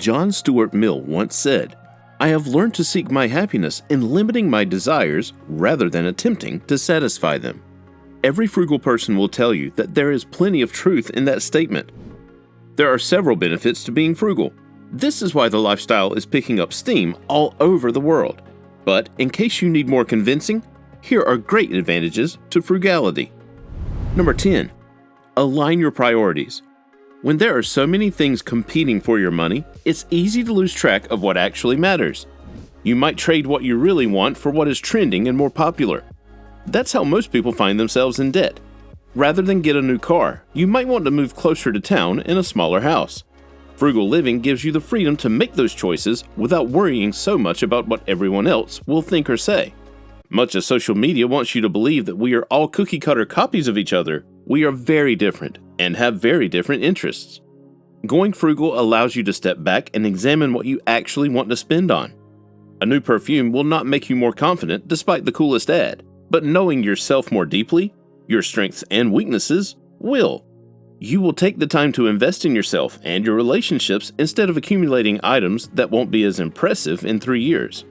John Stuart Mill once said, "I have learned to seek my happiness in limiting my desires rather than attempting to satisfy them." Every frugal person will tell you that there is plenty of truth in that statement. There are several benefits to being frugal. This is why the lifestyle is picking up steam all over the world. But in case you need more convincing, here are great advantages to frugality. Number 10. Align your priorities. When there are so many things competing for your money, it's easy to lose track of what actually matters. You might trade what you really want for what is trending and more popular. That's how most people find themselves in debt. Rather than get a new car, you might want to move closer to town in a smaller house. Frugal living gives you the freedom to make those choices without worrying so much about what everyone else will think or say. Much as social media wants you to believe that we are all cookie-cutter copies of each other, we are very different and have very different interests. Going frugal allows you to step back and examine what you actually want to spend on. A new perfume will not make you more confident despite the coolest ad, but knowing yourself more deeply, your strengths and weaknesses, will. You will take the time to invest in yourself and your relationships instead of accumulating items that won't be as impressive in 3 years.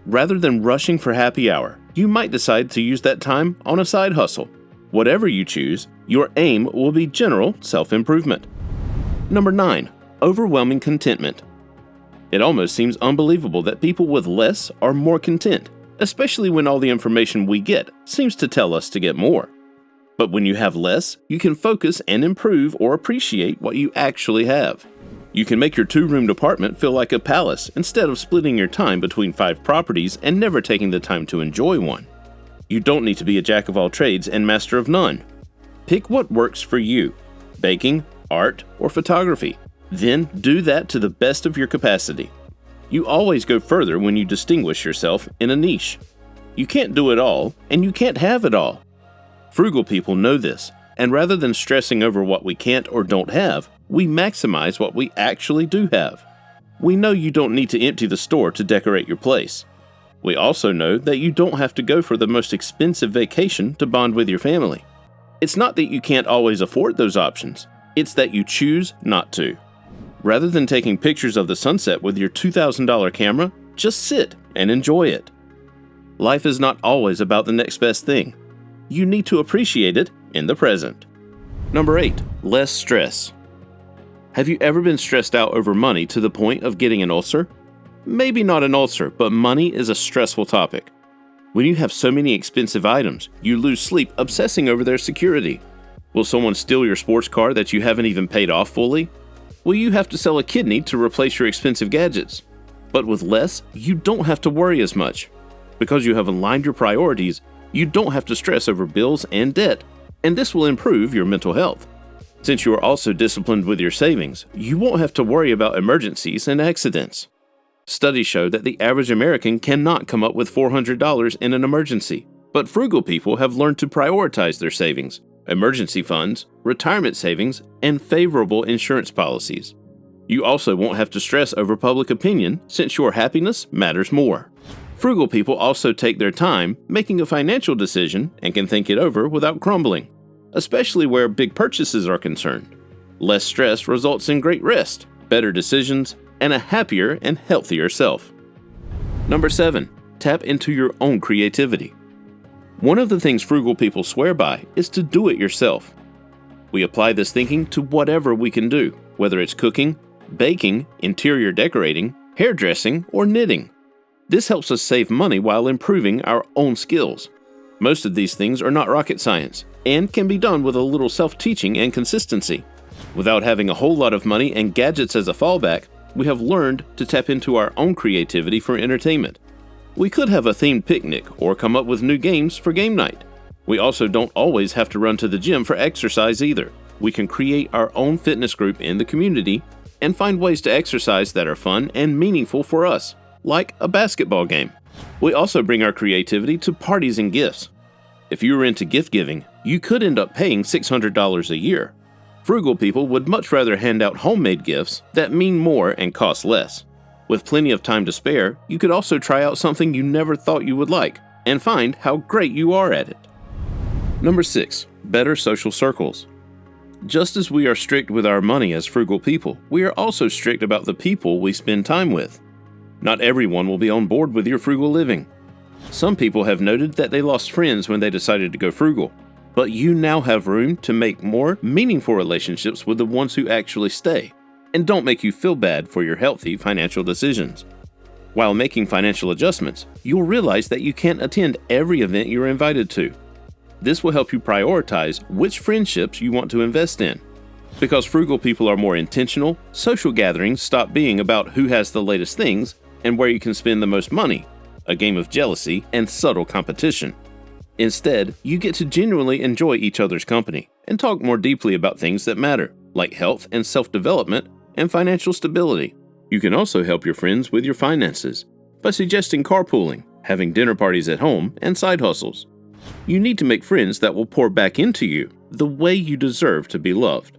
Rather than rushing for happy hour, you might decide to use that time on a side hustle. Whatever you choose, your aim will be general self-improvement. Number 9. Overwhelming contentment. It almost seems unbelievable that people with less are more content, especially when all the information we get seems to tell us to get more. But when you have less, you can focus and improve or appreciate what you actually have. You can make your 2-roomed apartment feel like a palace instead of splitting your time between 5 properties and never taking the time to enjoy one. You don't need to be a jack of all trades and master of none. Pick what works for you: baking, art, or photography. Then do that to the best of your capacity. You always go further when you distinguish yourself in a niche. You can't do it all, and you can't have it all. Frugal people know this, and rather than stressing over what we can't or don't have, we maximize what we actually do have. We know you don't need to empty the store to decorate your place. We also know that you don't have to go for the most expensive vacation to bond with your family. It's not that you can't always afford those options, it's that you choose not to. Rather than taking pictures of the sunset with your $2,000 camera, just sit and enjoy it. Life is not always about the next best thing. You need to appreciate it in the present. Number 8. Less stress. Have you ever been stressed out over money to the point of getting an ulcer? Maybe not an ulcer, but money is a stressful topic. When you have so many expensive items, you lose sleep obsessing over their security. Will someone steal your sports car that you haven't even paid off fully? Will you have to sell a kidney to replace your expensive gadgets? But with less, you don't have to worry as much. Because you have aligned your priorities, you don't have to stress over bills and debt, and this will improve your mental health. Since you are also disciplined with your savings, you won't have to worry about emergencies and accidents. Studies show that the average American cannot come up with $400 in an emergency, but frugal people have learned to prioritize their savings, emergency funds, retirement savings, and favorable insurance policies. You also won't have to stress over public opinion since your happiness matters more. Frugal people also take their time making a financial decision and can think it over without crumbling, especially where big purchases are concerned. Less stress results in great rest, better decisions, and a happier and healthier self. Number 7. Tap into your own creativity. One of the things frugal people swear by is to do it yourself. We apply this thinking to whatever we can do, whether it's cooking, baking, interior decorating, hairdressing, or knitting. This helps us save money while improving our own skills. Most of these things are not rocket science and can be done with a little self-teaching and consistency. Without having a whole lot of money and gadgets as a fallback, we have learned to tap into our own creativity for entertainment. We could have a themed picnic or come up with new games for game night. We also don't always have to run to the gym for exercise either. We can create our own fitness group in the community and find ways to exercise that are fun and meaningful for us, like a basketball game. We also bring our creativity to parties and gifts. If you were into gift giving, you could end up paying $600 a year. Frugal people would much rather hand out homemade gifts that mean more and cost less. With plenty of time to spare, you could also try out something you never thought you would like and find how great you are at it. Number 6. Better social circles. Just as we are strict with our money as frugal people, we are also strict about the people we spend time with. Not everyone will be on board with your frugal living. Some people have noted that they lost friends when they decided to go frugal, but you now have room to make more meaningful relationships with the ones who actually stay and don't make you feel bad for your healthy financial decisions. While making financial adjustments, you'll realize that you can't attend every event you're invited to. This will help you prioritize which friendships you want to invest in. Because frugal people are more intentional, social gatherings stop being about who has the latest things and where you can spend the most money, a game of jealousy and subtle competition. Instead, you get to genuinely enjoy each other's company and talk more deeply about things that matter, like health and self-development and financial stability. You can also help your friends with your finances by suggesting carpooling, having dinner parties at home, and side hustles. You need to make friends that will pour back into you the way you deserve to be loved.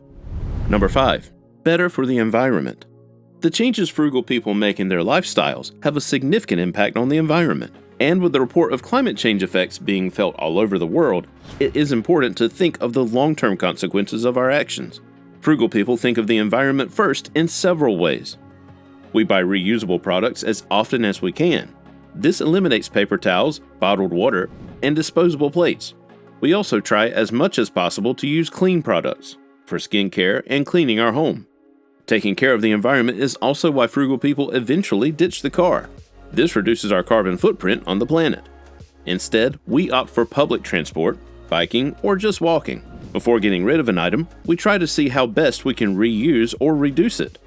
Number 5. Better for the environment. The changes frugal people make in their lifestyles have a significant impact on the environment. And with the report of climate change effects being felt all over the world, it is important to think of the long-term consequences of our actions. Frugal people think of the environment first in several ways. We buy reusable products as often as we can. This eliminates paper towels, bottled water, and disposable plates. We also try as much as possible to use clean products for skincare and cleaning our home. Taking care of the environment is also why frugal people eventually ditch the car. This reduces our carbon footprint on the planet. Instead, we opt for public transport, biking, or just walking. Before getting rid of an item, we try to see how best we can reuse or reduce it.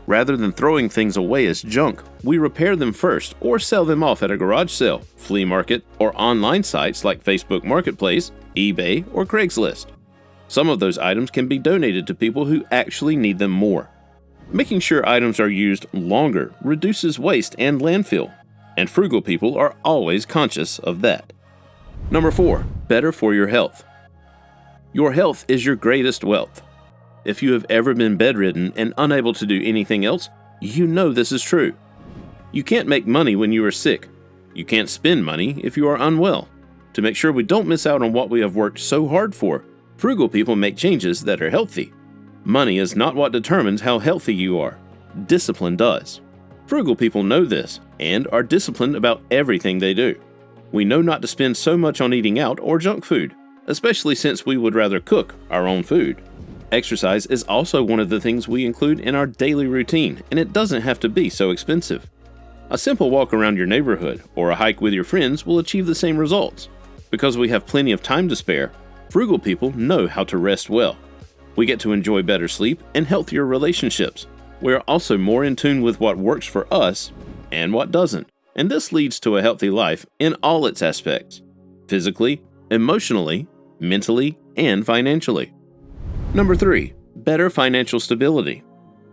Rather than throwing things away as junk, we repair them first or sell them off at a garage sale, flea market, or online sites like Facebook Marketplace, eBay, or Craigslist. Some of those items can be donated to people who actually need them more. Making sure items are used longer reduces waste and landfill, and frugal people are always conscious of that. Number 4. Better for your health. Your health is your greatest wealth. If you have ever been bedridden and unable to do anything else, you know this is true. You can't make money when you are sick. You can't spend money if you are unwell. To make sure we don't miss out on what we have worked so hard for, frugal people make changes that are healthy. Money is not what determines how healthy you are. Discipline does. Frugal people know this and are disciplined about everything they do. We know not to spend so much on eating out or junk food, especially since we would rather cook our own food. Exercise is also one of the things we include in our daily routine, and it doesn't have to be so expensive. A simple walk around your neighborhood or a hike with your friends will achieve the same results. Because we have plenty of time to spare, frugal people know how to rest well. We get to enjoy better sleep and healthier relationships. We are also more in tune with what works for us and what doesn't, and this leads to a healthy life in all its aspects: physically, emotionally, mentally, and financially. Number 3. Better financial stability.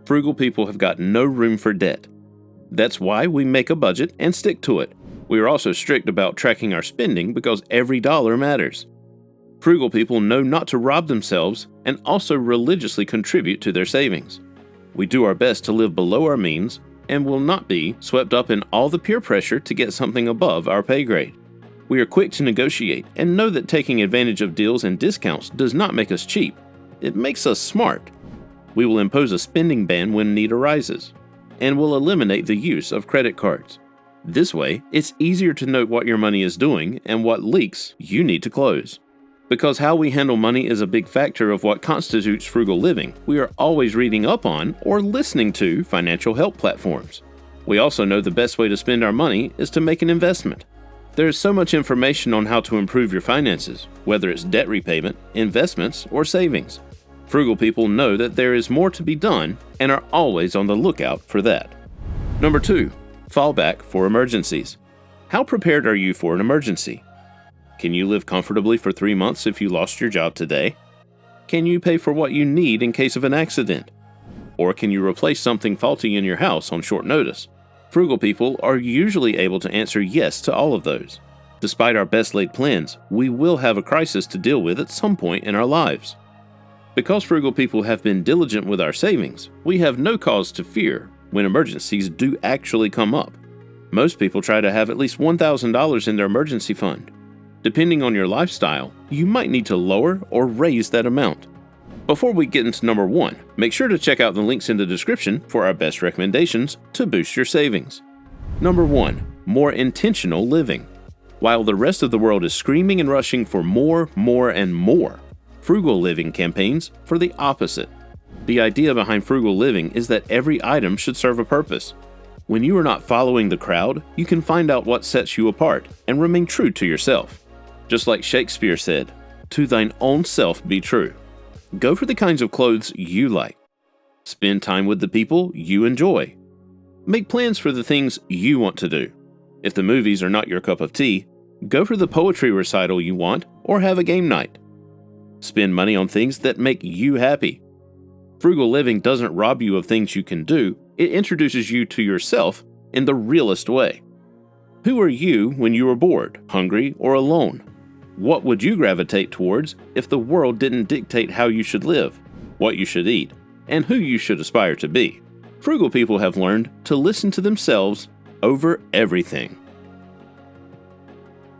Frugal people have got no room for debt. That's why we make a budget and stick to it. We are also strict about tracking our spending because every dollar matters. Frugal people know not to rob themselves and also religiously contribute to their savings. We do our best to live below our means and will not be swept up in all the peer pressure to get something above our pay grade. We are quick to negotiate and know that taking advantage of deals and discounts does not make us cheap. It makes us smart. We will impose a spending ban when need arises, and will eliminate the use of credit cards. This way, it's easier to note what your money is doing and what leaks you need to close. Because how we handle money is a big factor of what constitutes frugal living, we are always reading up on or listening to financial help platforms. We also know the best way to spend our money is to make an investment. There is so much information on how to improve your finances, whether it's debt repayment, investments, or savings. Frugal people know that there is more to be done and are always on the lookout for that. Number 2. Fallback for emergencies. How prepared are you for an emergency? Can you live comfortably for 3 months if you lost your job today? Can you pay for what you need in case of an accident? Or can you replace something faulty in your house on short notice? Frugal people are usually able to answer yes to all of those. Despite our best laid plans, we will have a crisis to deal with at some point in our lives. Because frugal people have been diligent with our savings, we have no cause to fear when emergencies do actually come up. Most people try to have at least $1,000 in their emergency fund. Depending on your lifestyle, you might need to lower or raise that amount. Before we get into number 1, make sure to check out the links in the description for our best recommendations to boost your savings. Number 1. More intentional living. While the rest of the world is screaming and rushing for more, and more, frugal living campaigns for the opposite. The idea behind frugal living is that every item should serve a purpose. When you are not following the crowd, you can find out what sets you apart and remain true to yourself. Just like Shakespeare said, "To thine own self be true." Go for the kinds of clothes you like. Spend time with the people you enjoy. Make plans for the things you want to do. If the movies are not your cup of tea, go for the poetry recital you want or have a game night. Spend money on things that make you happy. Frugal living doesn't rob you of things you can do, it introduces you to yourself in the realest way. Who are you when you are bored, hungry, or alone? What would you gravitate towards if the world didn't dictate how you should live, what you should eat, and who you should aspire to be? Frugal people have learned to listen to themselves over everything.